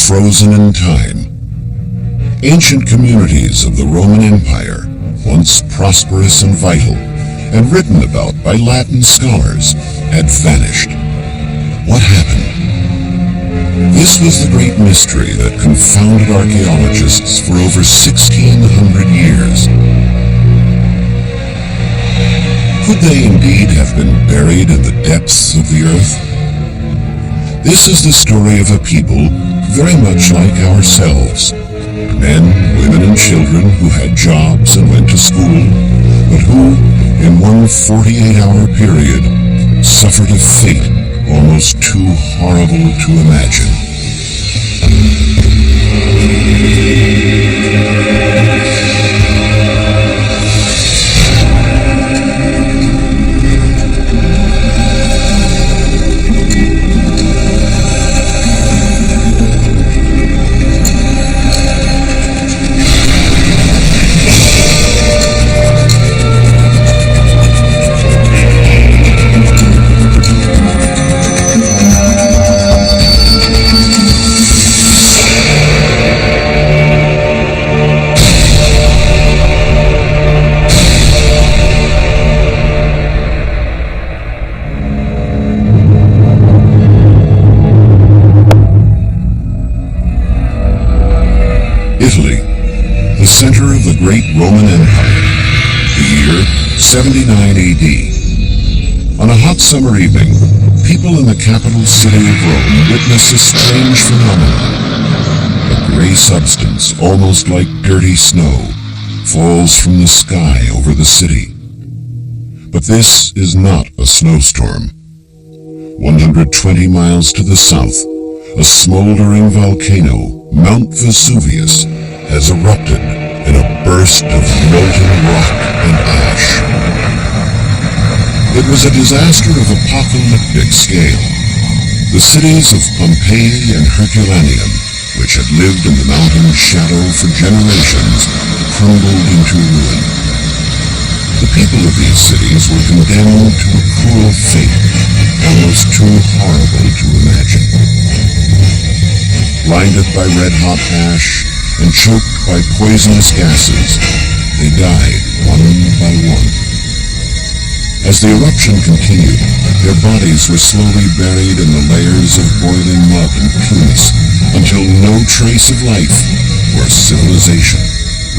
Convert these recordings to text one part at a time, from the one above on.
frozen in time. Ancient communities of the Roman Empire, once prosperous and vital, and written about by Latin scholars, had vanished. What happened? This was the great mystery that confounded archaeologists for over 1,600 years. Could they indeed have been buried in the depths of the earth? This is the story of a people very much like ourselves. Men, women, and children who had jobs and went to school, but who, in one 48-hour period, suffered a fate almost too horrible to imagine. Italy, the center of the great Roman Empire, the year 79 AD. On a hot summer evening, people in the capital city of Rome witness a strange phenomenon. A gray substance, almost like dirty snow, falls from the sky over the city. But this is not a snowstorm. 120 miles to the south, a smoldering volcano, Mount Vesuvius, has erupted in a burst of molten rock and ash. It was a disaster of apocalyptic scale. The cities of Pompeii and Herculaneum, which had lived in the mountain's shadow for generations, crumbled into ruin. The people of these cities were condemned to a cruel fate, almost too horrible to imagine. Blinded by red-hot ash and choked by poisonous gases, they died one by one. As the eruption continued, their bodies were slowly buried in the layers of boiling mud and pumice until no trace of life or civilization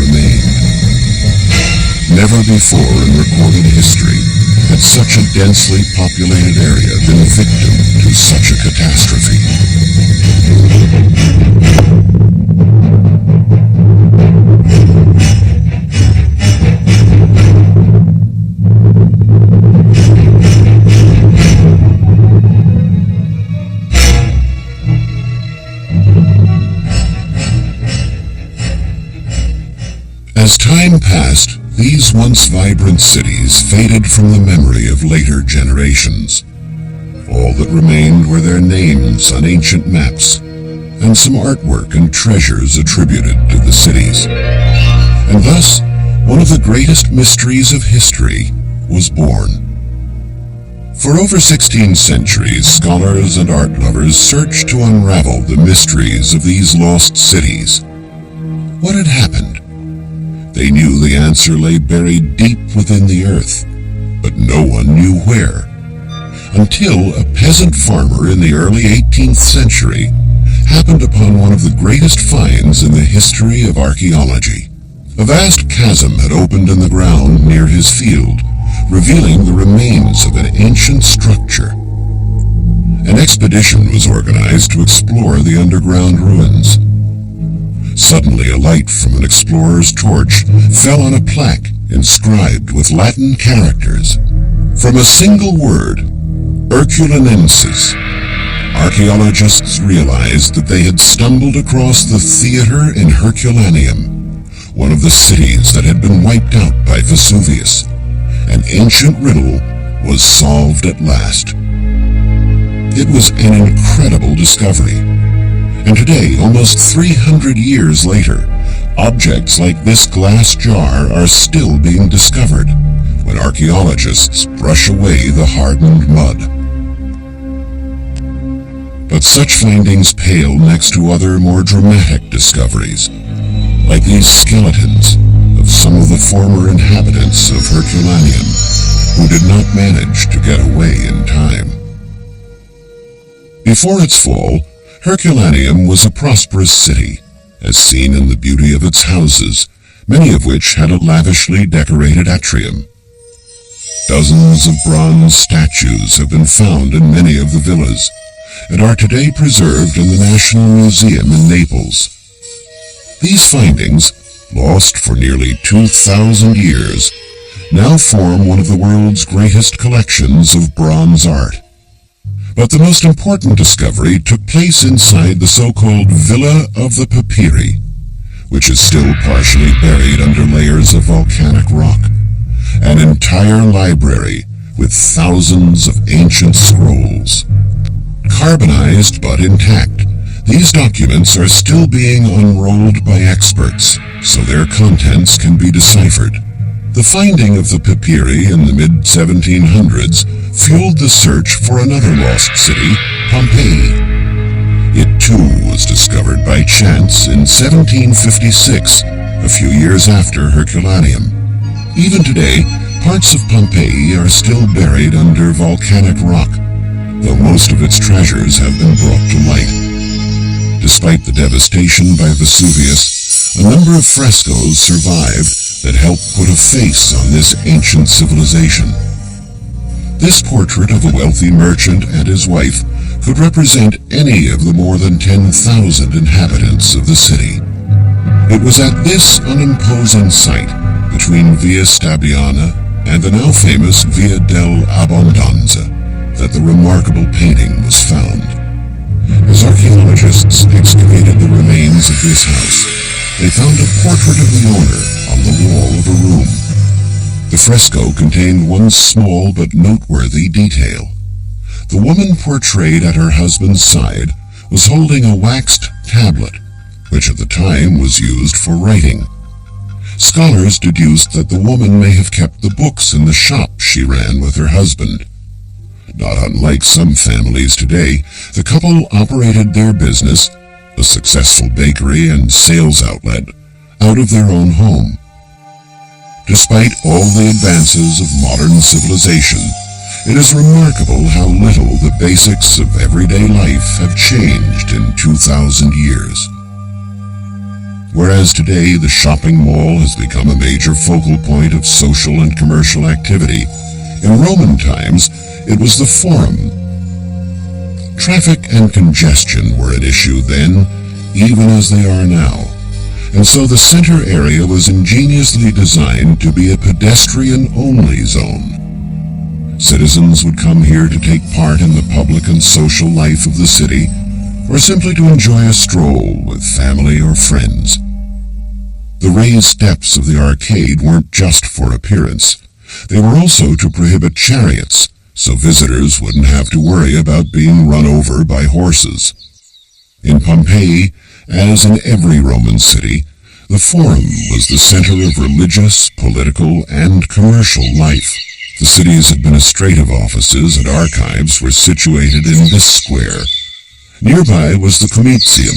remained. Never before in recorded history had such a densely populated area been victim to such a catastrophe. As time passed, these once vibrant cities faded from the memory of later generations. All that remained were their names on ancient maps, and some artwork and treasures attributed to the cities. And thus, one of the greatest mysteries of history was born. For over 16 centuries, scholars and art lovers searched to unravel the mysteries of these lost cities. What had happened? They knew the answer lay buried deep within the earth, but no one knew where. Until a peasant farmer in the early 18th century happened upon one of the greatest finds in the history of archaeology. A vast chasm had opened in the ground near his field, revealing the remains of an ancient structure. An expedition was organized to explore the underground ruins. Suddenly, a light from an explorer's torch fell on a plaque inscribed with Latin characters. From a single word, Herculanensis, archaeologists realized that they had stumbled across the theater in Herculaneum, one of the cities that had been wiped out by Vesuvius. An ancient riddle was solved at last. It was an incredible discovery. And today, almost 300 years later, objects like this glass jar are still being discovered when archaeologists brush away the hardened mud. But such findings pale next to other more dramatic discoveries, like these skeletons of some of the former inhabitants of Herculaneum who did not manage to get away in time. Before its fall, Herculaneum was a prosperous city, as seen in the beauty of its houses, many of which had a lavishly decorated atrium. Dozens of bronze statues have been found in many of the villas, and are today preserved in the National Museum in Naples. These findings, lost for nearly 2,000 years, now form one of the world's greatest collections of bronze art. But the most important discovery took place inside the so-called Villa of the Papyri, which is still partially buried under layers of volcanic rock. An entire library with thousands of ancient scrolls. Carbonized but intact, these documents are still being unrolled by experts, so their contents can be deciphered. The finding of the papyri in the mid-1700s fueled the search for another lost city, Pompeii. It too was discovered by chance in 1756, a few years after Herculaneum. Even today, parts of Pompeii are still buried under volcanic rock, though most of its treasures have been brought to light. Despite the devastation by Vesuvius, a number of frescoes survived that helped put a face on this ancient civilization. This portrait of a wealthy merchant and his wife could represent any of the more than 10,000 inhabitants of the city. It was at this unimposing site, between Via Stabiana and the now famous Via dell'Abbondanza, that the remarkable painting was found. As archaeologists excavated the remains of this house, they found a portrait of the owner on the wall of a room. The fresco contained one small but noteworthy detail. The woman portrayed at her husband's side was holding a waxed tablet, which at the time was used for writing. Scholars deduced that the woman may have kept the books in the shop she ran with her husband. Not unlike some families today, the couple operated their business, a successful bakery and sales outlet, out of their own home. Despite all the advances of modern civilization, it is remarkable how little the basics of everyday life have changed in 2,000 years. Whereas today the shopping mall has become a major focal point of social and commercial activity, in Roman times it was the Forum. Traffic and congestion were an issue then, even as they are now, and so the center area was ingeniously designed to be a pedestrian-only zone. Citizens would come here to take part in the public and social life of the city, or simply to enjoy a stroll with family or friends. The raised steps of the arcade weren't just for appearance. They were also to prohibit chariots, so visitors wouldn't have to worry about being run over by horses. In Pompeii, as in every Roman city, the Forum was the center of religious, political, and commercial life. The city's administrative offices and archives were situated in this square. Nearby was the Comitium,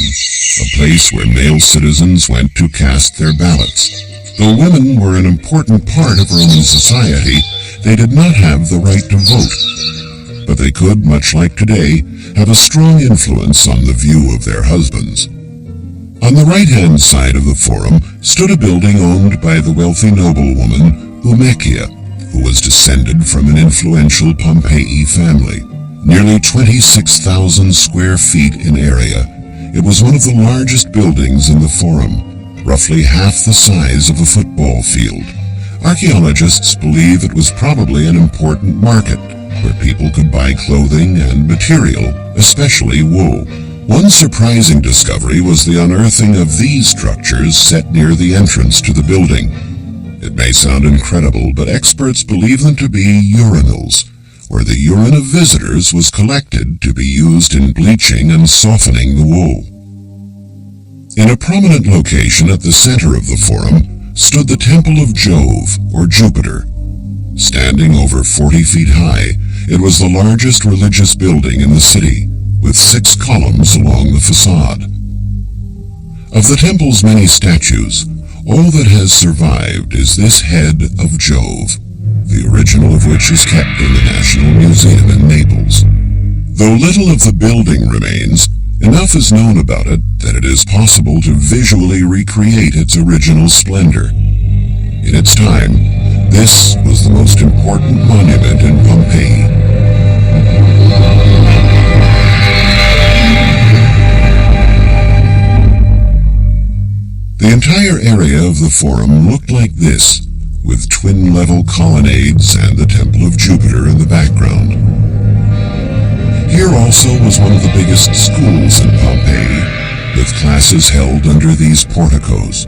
a place where male citizens went to cast their ballots. Though women were an important part of Roman society, they did not have the right to vote, but they could, much like today, have a strong influence on the view of their husbands. On the right-hand side of the Forum stood a building owned by the wealthy noblewoman Umecchia, who was descended from an influential Pompeii family. Nearly 26,000 square feet in area, it was one of the largest buildings in the Forum, roughly half the size of a football field. Archaeologists believe it was probably an important market, where people could buy clothing and material, especially wool. One surprising discovery was the unearthing of these structures set near the entrance to the building. It may sound incredible, but experts believe them to be urinals, where the urine of visitors was collected to be used in bleaching and softening the wool. In a prominent location at the center of the Forum stood the Temple of Jove, or Jupiter. Standing over 40 feet high, it was the largest religious building in the city, with 6 columns along the facade. Of the temple's many statues, all that has survived is this head of Jove, the original of which is kept in the National Museum in Naples. Though little of the building remains, enough is known about it that it is possible to visually recreate its original splendor. In its time, this was the most important monument in Pompeii. The entire area of the Forum looked like this, with twin-level colonnades and the Temple of Jupiter in the background. Here also was one of the biggest schools in Pompeii, with classes held under these porticos.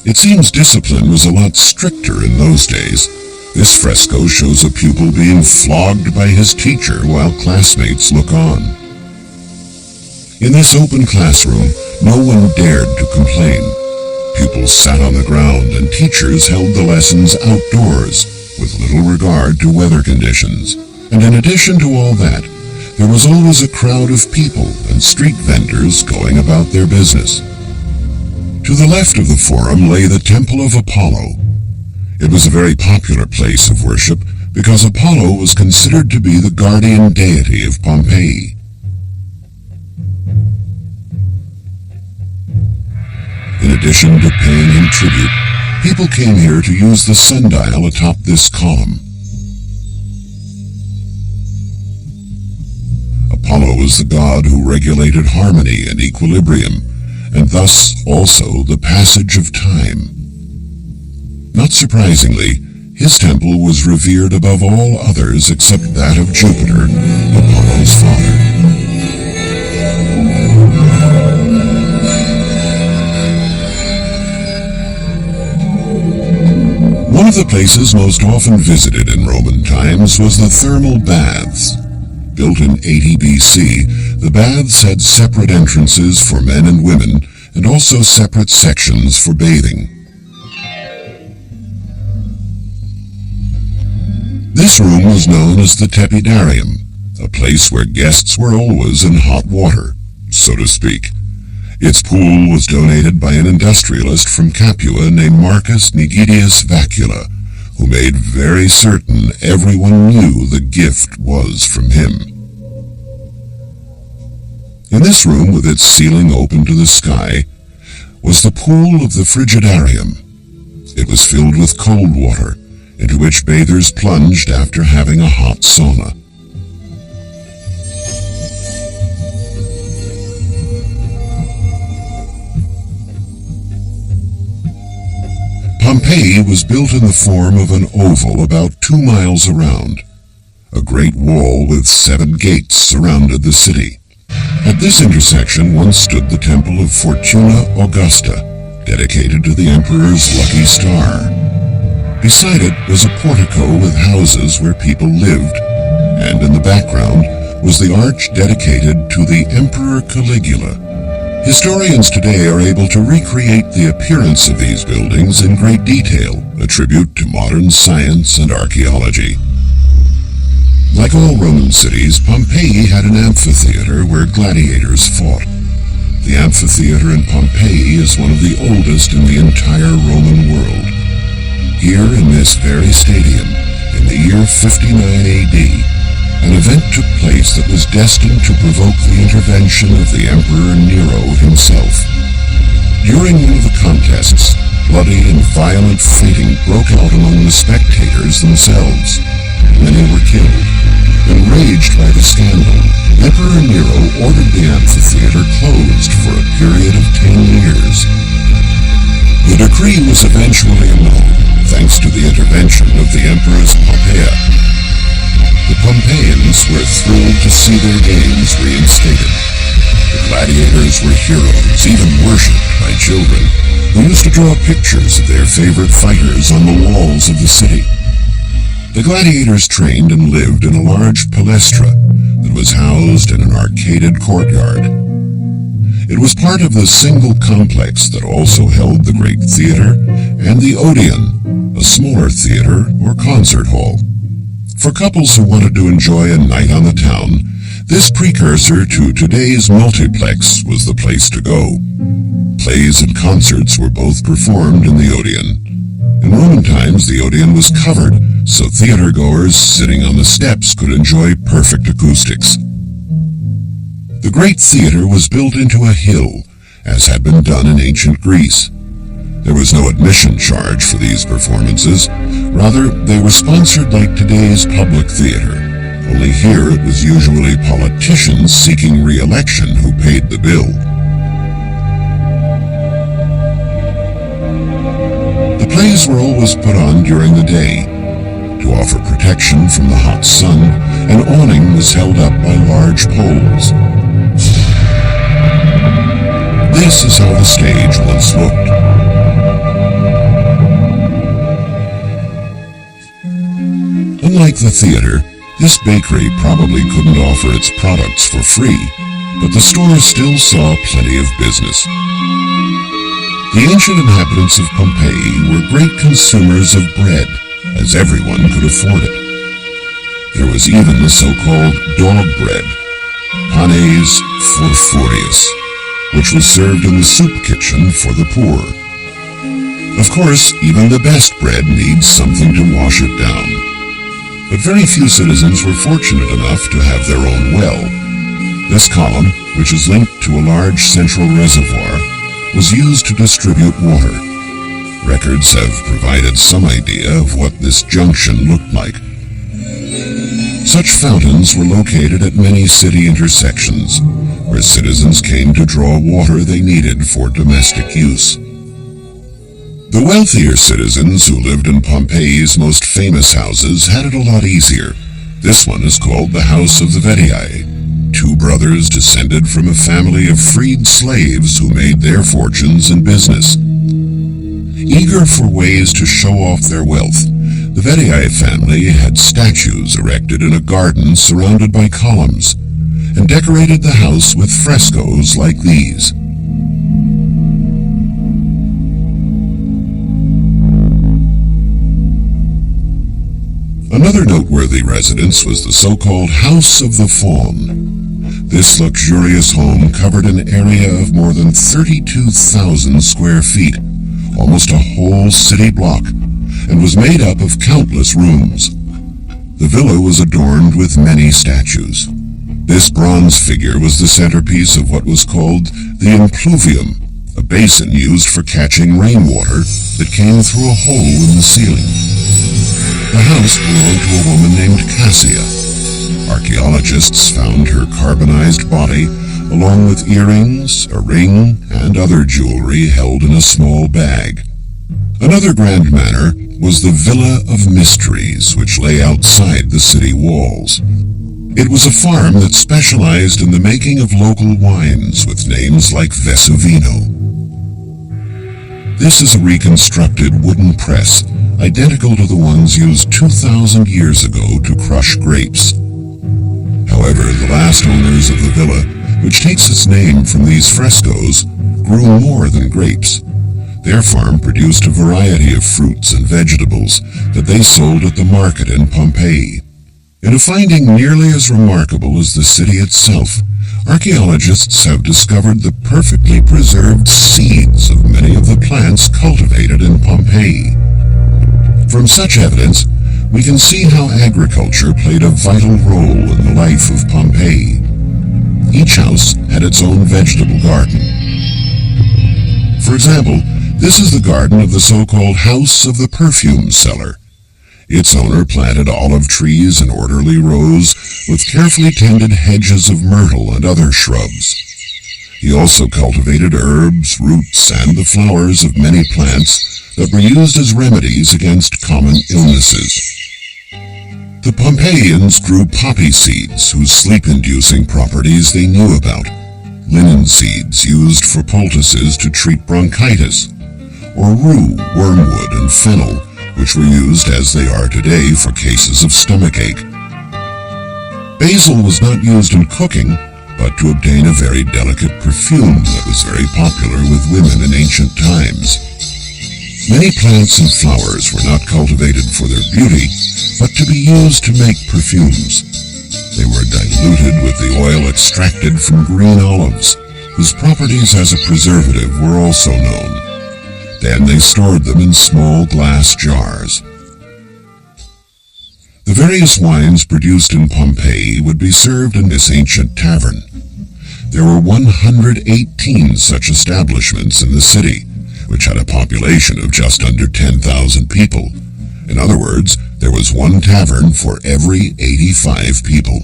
It seems discipline was a lot stricter in those days. This fresco shows a pupil being flogged by his teacher while classmates look on. In this open classroom, no one dared to complain. Pupils sat on the ground and teachers held the lessons outdoors, with little regard to weather conditions. And in addition to all that, there was always a crowd of people and street vendors going about their business. To the left of the Forum lay the Temple of Apollo. It was a very popular place of worship because Apollo was considered to be the guardian deity of Pompeii. In addition to paying him tribute, people came here to use the sundial atop this column. Apollo was the god who regulated harmony and equilibrium, and thus also the passage of time. Not surprisingly, his temple was revered above all others except that of Jupiter, Apollo's father. One of the places most often visited in Roman times was the thermal baths. Built in 80 BC, the baths had separate entrances for men and women, and also separate sections for bathing. This room was known as the Tepidarium, a place where guests were always in hot water, so to speak. Its pool was donated by an industrialist from Capua named Marcus Nigidius Vacula, who made very certain everyone knew the gift was from him. In this room, with its ceiling open to the sky, was the pool of the Frigidarium. It was filled with cold water, into which bathers plunged after having a hot sauna. Pompeii was built in the form of an oval about 2 miles around. A great wall with 7 gates surrounded the city. At this intersection once stood the Temple of Fortuna Augusta, dedicated to the Emperor's lucky star. Beside it was a portico with houses where people lived, and in the background was the arch dedicated to the Emperor Caligula. Historians today are able to recreate the appearance of these buildings in great detail, a tribute to modern science and archaeology. Like all Roman cities, Pompeii had an amphitheater where gladiators fought. The amphitheater in Pompeii is one of the oldest in the entire Roman world. Here in this very stadium, in the year 59 AD, an event took place that was destined to provoke the intervention of the Emperor Nero himself. During one of the contests, bloody and violent fighting broke out among the spectators themselves. Many were killed. Enraged by the scandal, Emperor Nero ordered the amphitheater closed for a period of 10 years. The decree was eventually annulled, thanks to the intervention of the Empress Pompeii. The Pompeians were thrilled to see their games reinstated. The gladiators were heroes, even worshipped by children, who used to draw pictures of their favorite fighters on the walls of the city. The gladiators trained and lived in a large palestra that was housed in an arcaded courtyard. It was part of the single complex that also held the Great Theater and the Odeon, a smaller theater or concert hall. For couples who wanted to enjoy a night on the town, This precursor to today's multiplex was the place to go. Plays and concerts were both performed in the Odeon. In Roman times, the Odeon was covered, so theatergoers sitting on the steps could enjoy perfect acoustics. The great theater was built into a hill, as had been done in ancient Greece. There was no admission charge for these performances. Rather, they were sponsored like today's public theater. Only here it was usually politicians seeking re-election who paid the bill. The plays were always put on during the day. To offer protection from the hot sun, an awning was held up by large poles. This is how the stage once looked. Unlike the theater, this bakery probably couldn't offer its products for free, but the store still saw plenty of business. The ancient inhabitants of Pompeii were great consumers of bread, as everyone could afford it. There was even the so-called dog bread, panes furfurius, which was served in the soup kitchen for the poor. Of course, even the best bread needs something to wash it down. But very few citizens were fortunate enough to have their own well. This column, which is linked to a large central reservoir, was used to distribute water. Records have provided some idea of what this junction looked like. Such fountains were located at many city intersections, where citizens came to draw water they needed for domestic use. The wealthier citizens who lived in Pompeii's most famous houses had it a lot easier. This one is called the House of the Vetii. Two brothers descended from a family of freed slaves who made their fortunes in business. Eager for ways to show off their wealth, the Vetii family had statues erected in a garden surrounded by columns, and decorated the house with frescoes like these. Another noteworthy residence was the so-called House of the Faun. This luxurious home covered an area of more than 32,000 square feet, almost a whole city block, and was made up of countless rooms. The villa was adorned with many statues. This bronze figure was the centerpiece of what was called the impluvium, a basin used for catching rainwater that came through a hole in the ceiling. The house belonged to a woman named Cassia. Archaeologists found her carbonized body, along with earrings, a ring, and other jewelry held in a small bag. Another grand manor was the Villa of Mysteries, which lay outside the city walls. It was a farm that specialized in the making of local wines with names like Vesuvino. This is a reconstructed wooden press, identical to the ones used 2,000 years ago to crush grapes. However, the last owners of the villa, which takes its name from these frescoes, grew more than grapes. Their farm produced a variety of fruits and vegetables that they sold at the market in Pompeii. In a finding nearly as remarkable as the city itself, archaeologists have discovered the perfectly preserved seeds of many of the plants cultivated in Pompeii. From such evidence, we can see how agriculture played a vital role in the life of Pompeii. Each house had its own vegetable garden. For example, this is the garden of the so-called House of the Perfume Seller. Its owner planted olive trees in orderly rows with carefully tended hedges of myrtle and other shrubs. He also cultivated herbs, roots, and the flowers of many plants that were used as remedies against common illnesses. The Pompeians grew poppy seeds whose sleep-inducing properties they knew about, linen seeds used for poultices to treat bronchitis, or rue, wormwood, and fennel, which were used as they are today for cases of stomachache. Basil was not used in cooking, but to obtain a very delicate perfume that was very popular with women in ancient times. Many plants and flowers were not cultivated for their beauty, but to be used to make perfumes. They were diluted with the oil extracted from green olives, whose properties as a preservative were also known. Then they stored them in small glass jars. The various wines produced in Pompeii would be served in this ancient tavern. There were 118 such establishments in the city, which had a population of just under 10,000 people. In other words, there was one tavern for every 85 people.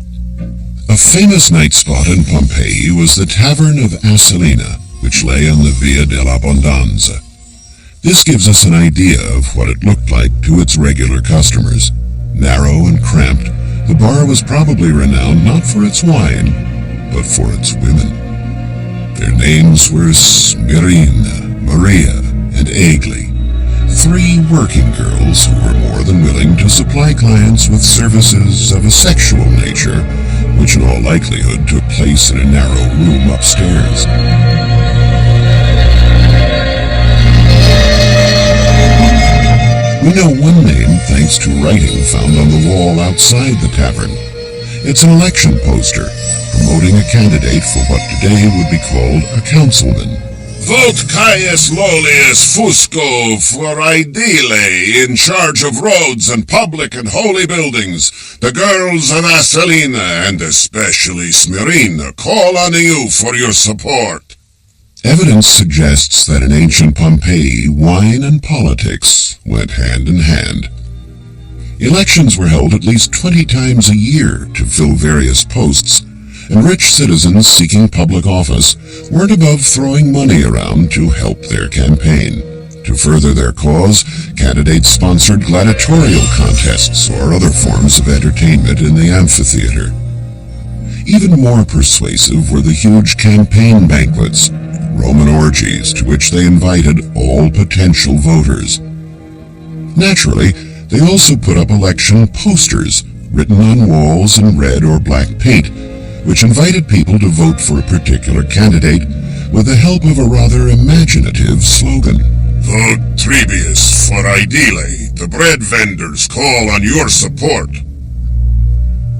A famous night spot in Pompeii was the Tavern of Asalina, which lay on the Via dell'Abbondanza. This gives us an idea of what it looked like to its regular customers. Narrow and cramped, the bar was probably renowned not for its wine, but for its women. Their names were Smirina, Maria, and Egli, 3 working girls who were more than willing to supply clients with services of a sexual nature, which in all likelihood took place in a narrow room upstairs. We know one name thanks to writing found on the wall outside the tavern. It's an election poster promoting a candidate for what today would be called a councilman. Vote Caius Lollius Fusco for Aedile in charge of roads and public and holy buildings. The girls of Asalina and especially Smirina call on you for your support. Evidence suggests that in ancient Pompeii, wine and politics went hand in hand. Elections were held at least 20 times a year to fill various posts, and rich citizens seeking public office weren't above throwing money around to help their campaign. To further their cause, candidates sponsored gladiatorial contests or other forms of entertainment in the amphitheater. Even more persuasive were the huge campaign banquets, Roman orgies to which they invited all potential voters. Naturally, they also put up election posters written on walls in red or black paint, which invited people to vote for a particular candidate with the help of a rather imaginative slogan. Vote Trebius for Aedile. The bread vendors call on your support.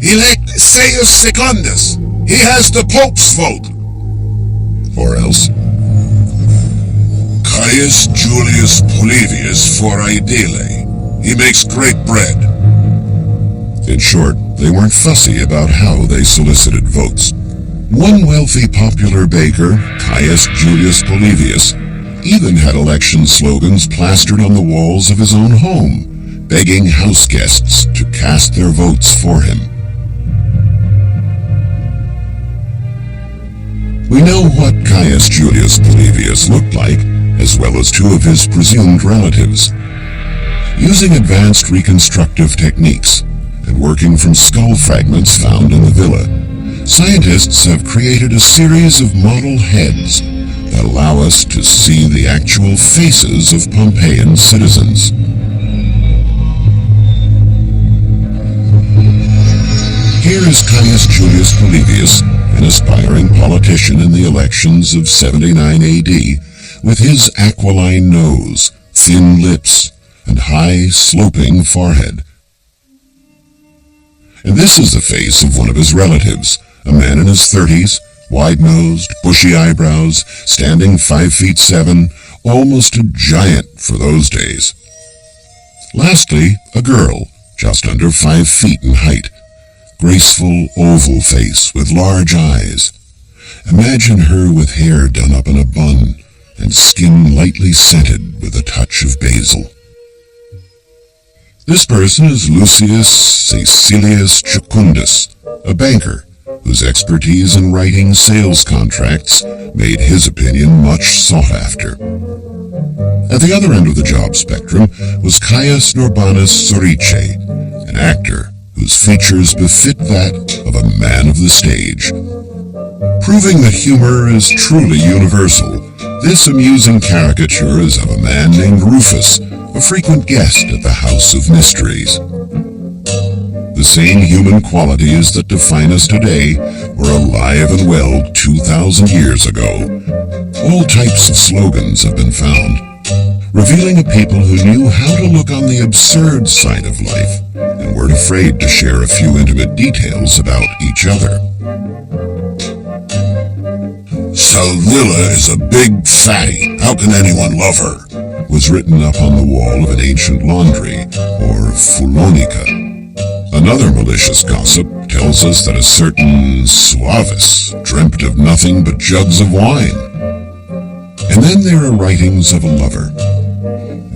Elect Seius Secundus. He has the Pope's vote. Or else, Caius Julius Polybius for Aedile. He makes great bread. In short, they weren't fussy about how they solicited votes. One wealthy popular baker, Caius Julius Polybius, even had election slogans plastered on the walls of his own home, begging house guests to cast their votes for him. We know what Caius Julius Polybius looked like, as well as 2 of his presumed relatives. Using advanced reconstructive techniques and working from skull fragments found in the villa, scientists have created a series of model heads that allow us to see the actual faces of Pompeian citizens. Here is Caius Julius Polybius, an aspiring politician in the elections of 79 AD, with his aquiline nose, thin lips, and high, sloping forehead. And this is the face of one of his relatives, a man in his 30s, wide-nosed, bushy eyebrows, standing 5'7", almost a giant for those days. Lastly, a girl, just under 5 feet in height, graceful oval face with large eyes. Imagine her with hair done up in a bun and skin lightly scented with a touch of basil. This person is Lucius Caecilius Jucundus, a banker whose expertise in writing sales contracts made his opinion much sought after. At the other end of the job spectrum was Caius Norbanus Sorice, an actor whose features befit that of a man of the stage. Proving that humor is truly universal, this amusing caricature is of a man named Rufus, a frequent guest at the House of Mysteries. The same human qualities that define us today were alive and well 2,000 years ago. All types of slogans have been found, revealing a people who knew how to look on the absurd side of life and were weren't afraid to share a few intimate details about each other. Salvilla is a big fatty. How can anyone love her? Was written up on the wall of an ancient laundry, or Fulonica. Another malicious gossip tells us that a certain Suavis dreamt of nothing but jugs of wine. And then there are writings of a lover.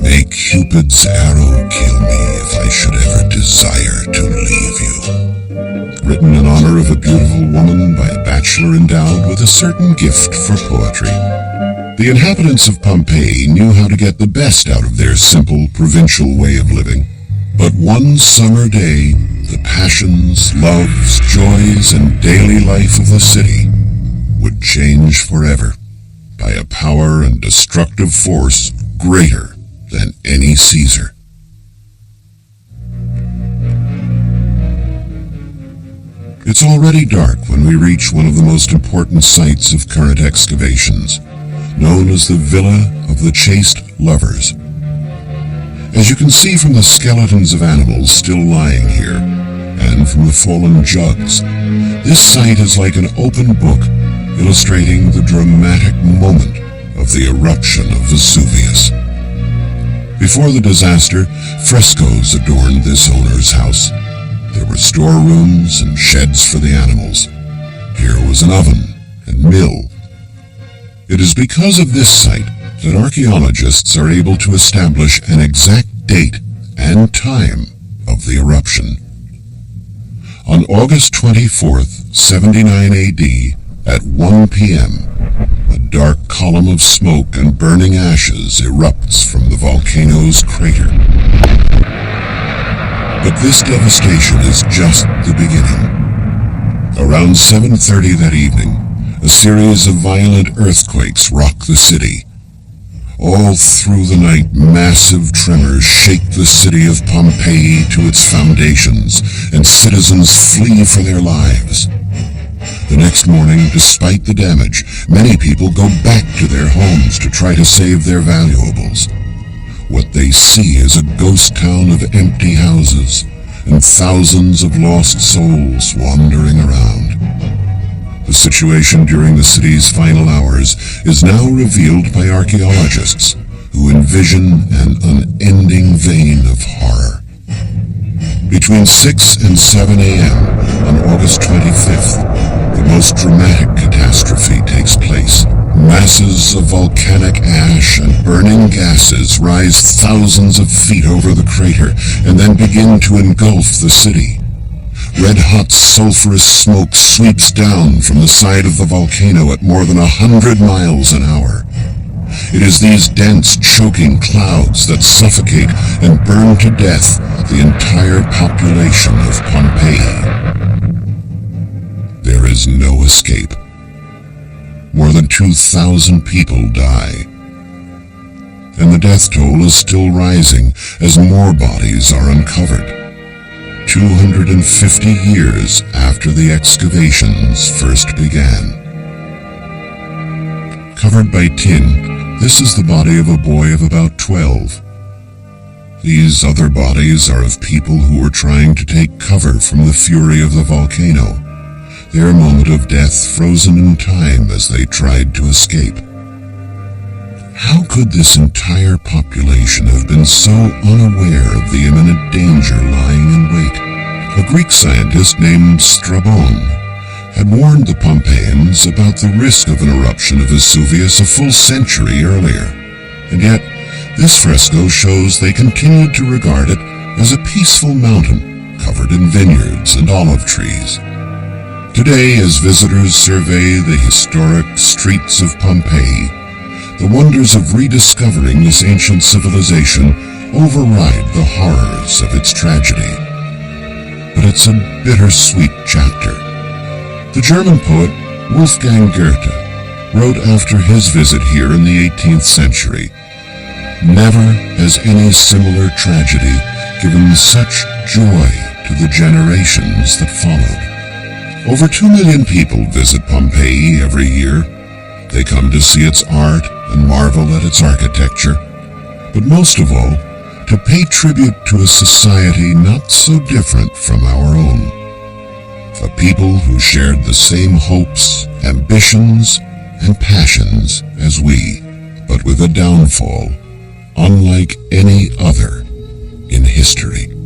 May Cupid's arrow kill me if I should ever desire to leave you. Written in honor of a beautiful woman by a bachelor endowed with a certain gift for poetry. The inhabitants of Pompeii knew how to get the best out of their simple provincial way of living. But one summer day, the passions, loves, joys, and daily life of the city would change forever by a power and destructive force greater than any Caesar. It's already dark when we reach one of the most important sites of current excavations, known as the Villa of the Chaste Lovers. As you can see from the skeletons of animals still lying here, and from the fallen jugs, this site is like an open book illustrating the dramatic moment of the eruption of Vesuvius. Before the disaster, frescoes adorned this owner's house. There were storerooms and sheds for the animals. Here was an oven and mill. It is because of this site that archaeologists are able to establish an exact date and time of the eruption. On August 24th, 79 AD, at 1 p.m., a dark column of smoke and burning ashes erupts from the volcano's crater. But this devastation is just the beginning. Around 7:30 that evening, a series of violent earthquakes rock the city. All through the night, massive tremors shake the city of Pompeii to its foundations, and citizens flee for their lives. The next morning, despite the damage, many people go back to their homes to try to save their valuables. What they see is a ghost town of empty houses and thousands of lost souls wandering around. The situation during the city's final hours is now revealed by archaeologists who envision an unending vein of horror. Between 6 and 7 a.m. on August 25th, the most dramatic catastrophe takes place. Masses of volcanic ash and burning gases rise thousands of feet over the crater and then begin to engulf the city. Red-hot sulfurous smoke sweeps down from the side of the volcano at more than 100 miles an hour. It is these dense, choking clouds that suffocate and burn to death the entire population of Pompeii. There is no escape. More than 2,000 people die. And the death toll is still rising as more bodies are uncovered. 250 years after the excavations first began. Covered by tin, this is the body of a boy of about 12. These other bodies are of people who were trying to take cover from the fury of the volcano, their moment of death frozen in time as they tried to escape. How could this entire population have been so unaware of the imminent danger lying in wait? A Greek scientist named Strabon had warned the Pompeians about the risk of an eruption of Vesuvius a full century earlier, and yet this fresco shows they continued to regard it as a peaceful mountain covered in vineyards and olive trees. Today, as visitors survey the historic streets of Pompeii, the wonders of rediscovering this ancient civilization override the horrors of its tragedy. But it's a bittersweet chapter. The German poet Wolfgang Goethe wrote after his visit here in the 18th century, "Never has any similar tragedy given such joy to the generations that followed." Over 2 million people visit Pompeii every year. They come to see its art and marvel at its architecture. But most of all, to pay tribute to a society not so different from our own. A people who shared the same hopes, ambitions, and passions as we, but with a downfall unlike any other in history.